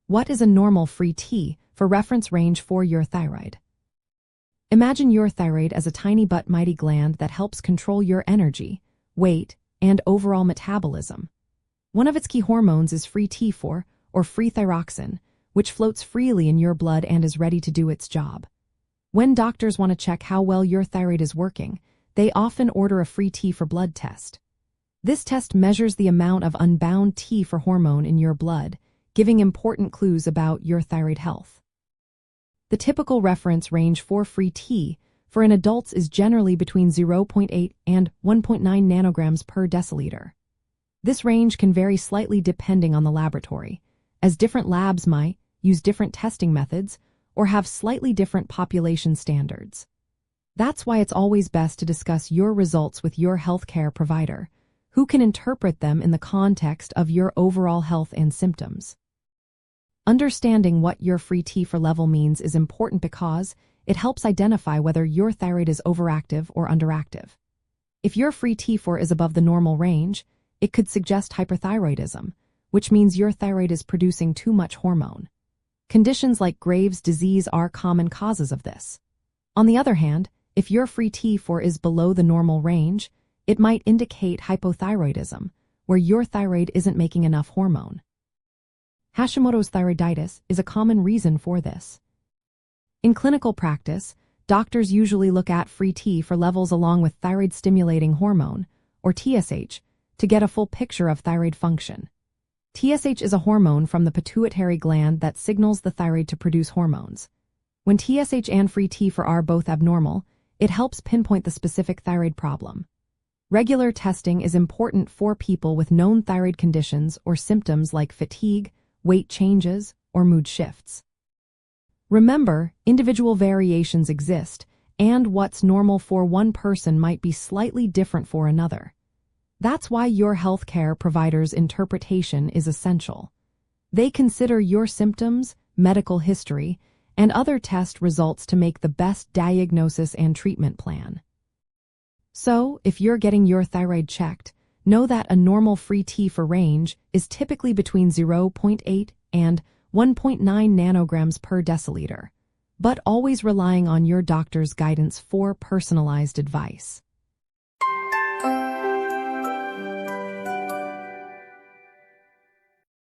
What is a normal free T for reference range for your thyroid? Imagine your thyroid as a tiny but mighty gland that helps control your energy, weight, and overall metabolism. One of its key hormones is free T4, or free thyroxine, which floats freely in your blood and is ready to do its job. When doctors want to check how well your thyroid is working, they often order a free T4 blood test. This test measures the amount of unbound T4 hormone in your blood, giving important clues about your thyroid health. The typical reference range for free T for in adults is generally between 0.8 and 1.9 nanograms per deciliter. This range can vary slightly depending on the laboratory, as different labs might use different testing methods or have slightly different population standards. That's why it's always best to discuss your results with your healthcare provider, who can interpret them in the context of your overall health and symptoms. Understanding what your free T4 level means is important because it helps identify whether your thyroid is overactive or underactive. If your free T4 is above the normal range, it could suggest hyperthyroidism, which means your thyroid is producing too much hormone. Conditions like Graves' disease are common causes of this. On the other hand, if your free T4 is below the normal range, it might indicate hypothyroidism, where your thyroid isn't making enough hormone. Hashimoto's thyroiditis is a common reason for this. In clinical practice, doctors usually look at free T4 levels along with thyroid-stimulating hormone, or TSH, to get a full picture of thyroid function. TSH is a hormone from the pituitary gland that signals the thyroid to produce hormones. When TSH and free T4 are both abnormal, it helps pinpoint the specific thyroid problem. Regular testing is important for people with known thyroid conditions or symptoms like fatigue, weight changes, or mood shifts. Remember, individual variations exist, and what's normal for one person might be slightly different for another. That's why your healthcare provider's interpretation is essential. They consider your symptoms, medical history, and other test results to make the best diagnosis and treatment plan. So, if you're getting your thyroid checked, know that a normal free T4 range is typically between 0.8 and 1.9 nanograms per deciliter, but always relying on your doctor's guidance for personalized advice.